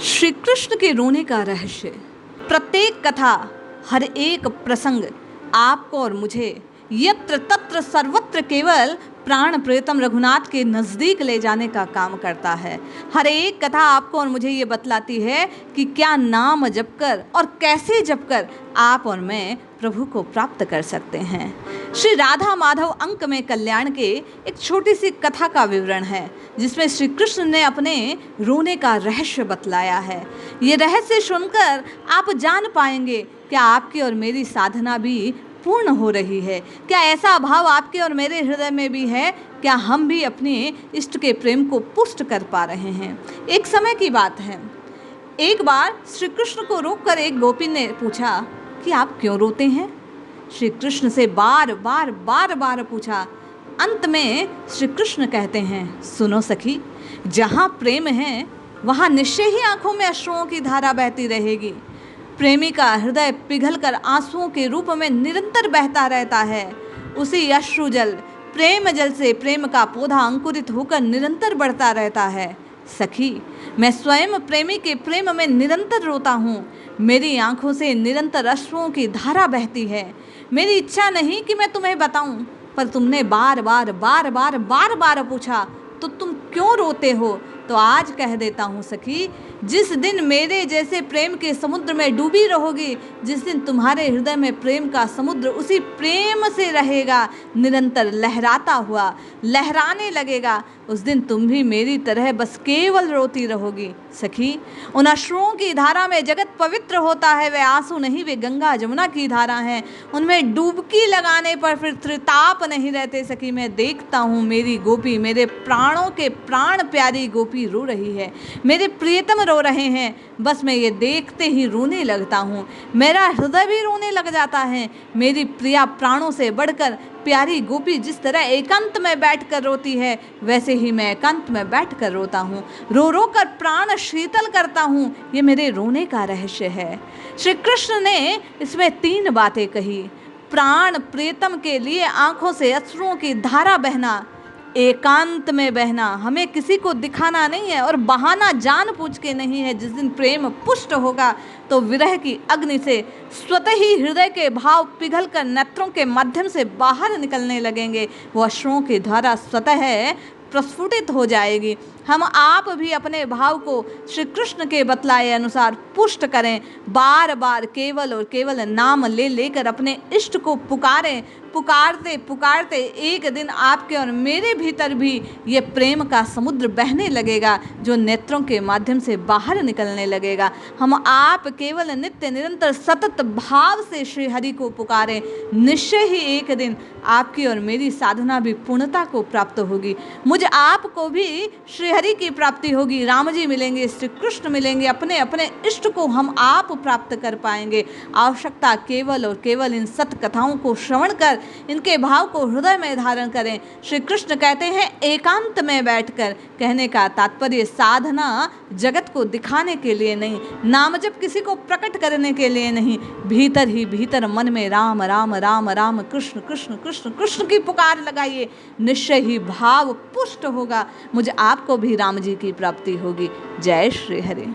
श्री कृष्ण के रोने का रहस्य। प्रत्येक कथा, हर एक प्रसंग आपको और मुझे यत्र तत्र सर्वत्र केवल प्राण प्रियतम रघुनाथ के नज़दीक ले जाने का काम करता है। हर एक कथा आपको और मुझे ये बतलाती है कि क्या नाम जपकर और कैसे जपकर आप और मैं प्रभु को प्राप्त कर सकते हैं। श्री राधा माधव अंक में कल्याण के एक छोटी सी कथा का विवरण है, जिसमें श्री कृष्ण ने अपने रोने का रहस्य बतलाया है। ये रहस्य सुनकर आप जान पाएंगे कि आपकी और मेरी साधना भी पूर्ण हो रही है। क्या ऐसा भाव आपके और मेरे हृदय में भी है? क्या हम भी अपने इष्ट के प्रेम को पुष्ट कर पा रहे हैं? एक समय की बात है, एक बार श्री कृष्ण को रोककर एक गोपी ने पूछा कि आप क्यों रोते हैं। श्री कृष्ण से बार बार पूछा। अंत में श्री कृष्ण कहते हैं, सुनो सखी, जहाँ प्रेम है वहाँ निश्चय ही आंखों में अश्रुओं की धारा बहती रहेगी। प्रेमी का हृदय पिघलकर आंसुओं के रूप में निरंतर बहता रहता है। उसी अश्रु जल, प्रेम जल से प्रेम का पौधा अंकुरित होकर निरंतर बढ़ता रहता है। सखी, मैं स्वयं प्रेमी के प्रेम में निरंतर रोता हूँ। मेरी आंखों से निरंतर अश्रुओं की धारा बहती है। मेरी इच्छा नहीं कि मैं तुम्हें बताऊं, पर तुमने बार बार पूछा तो तुम क्यों रोते हो। तो आज कह देता हूँ सखी, जिस दिन मेरे जैसे प्रेम के समुद्र में डूबी रहोगी, जिस दिन तुम्हारे हृदय में प्रेम का समुद्र उसी प्रेम से रहेगा, निरंतर लहराता हुआ लहराने लगेगा, उस दिन तुम भी मेरी तरह बस केवल रोती रहोगी। सखी, उन अश्रुओं की धारा में जगत पवित्र होता है। वे आंसू नहीं, वे गंगा जमुना की धारा हैं। उनमें डुबकी लगाने पर फिर त्रिताप नहीं रहते। सखी, मैं देखता हूँ मेरी गोपी, मेरे प्राणों के प्राण प्यारी गोपी रो रही है, मेरे प्रियतम रो रहे हैं। बस मैं ये देखते ही रोने लगता हूँ। मेरा हृदय भी रोने लग जाता है। मेरी प्रिया प्राणों से बढ़कर प्यारी गोपी जिस तरह एकांत में बैठकर रोती है, वैसे ही मैं एकांत में बैठकर रोता हूँ। रो रो कर प्राण शीतल करता हूँ। ये मेरे रोने का रहस्य है। श्री कृष्ण ने इसमें 3 बातें कही। प्राण प्रियतम के लिए आंखों से अश्रुओं की धारा बहना, एकांत में बहना, हमें किसी को दिखाना नहीं है और बहाना जानबूझ के नहीं है। जिस दिन प्रेम पुष्ट होगा तो विरह की अग्नि से स्वतः ही हृदय के भाव पिघलकर नेत्रों के माध्यम से बाहर निकलने लगेंगे। वो अश्रुओं की धारा स्वतः प्रस्फुटित हो जाएगी। हम आप भी अपने भाव को श्री कृष्ण के बतलाए अनुसार पुष्ट करें। बार बार केवल और केवल नाम ले लेकर अपने इष्ट को पुकारें। पुकारते पुकारते एक दिन आपके और मेरे भीतर भी ये प्रेम का समुद्र बहने लगेगा, जो नेत्रों के माध्यम से बाहर निकलने लगेगा। हम आप केवल नित्य निरंतर सतत भाव से श्री हरि को पुकारें। निश्चय ही एक दिन आपकी और मेरी साधना भी पूर्णता को प्राप्त होगी। मुझे आपको भी श्री हरि की प्राप्ति होगी। राम जी मिलेंगे, श्री कृष्ण मिलेंगे, अपने अपने इष्ट को हम आप प्राप्त कर पाएंगे। आवश्यकता केवल और केवल इन सत कथाओं को श्रवण कर इनके भाव को हृदय में धारण करें। श्री कृष्ण कहते हैं एकांत में बैठकर। कहने का तात्पर्य साधना जगत को दिखाने के लिए नहीं, नाम जप किसी को प्रकट करने के लिए नहीं, भीतर ही भीतर मन में राम राम राम राम कृष्ण कृष्ण कृष्ण कृष्ण की पुकार लगाइए। निश्चय ही भाव पुष्ट होगा। मुझे आपको भी राम जी की प्राप्ति होगी। जय श्री हरि।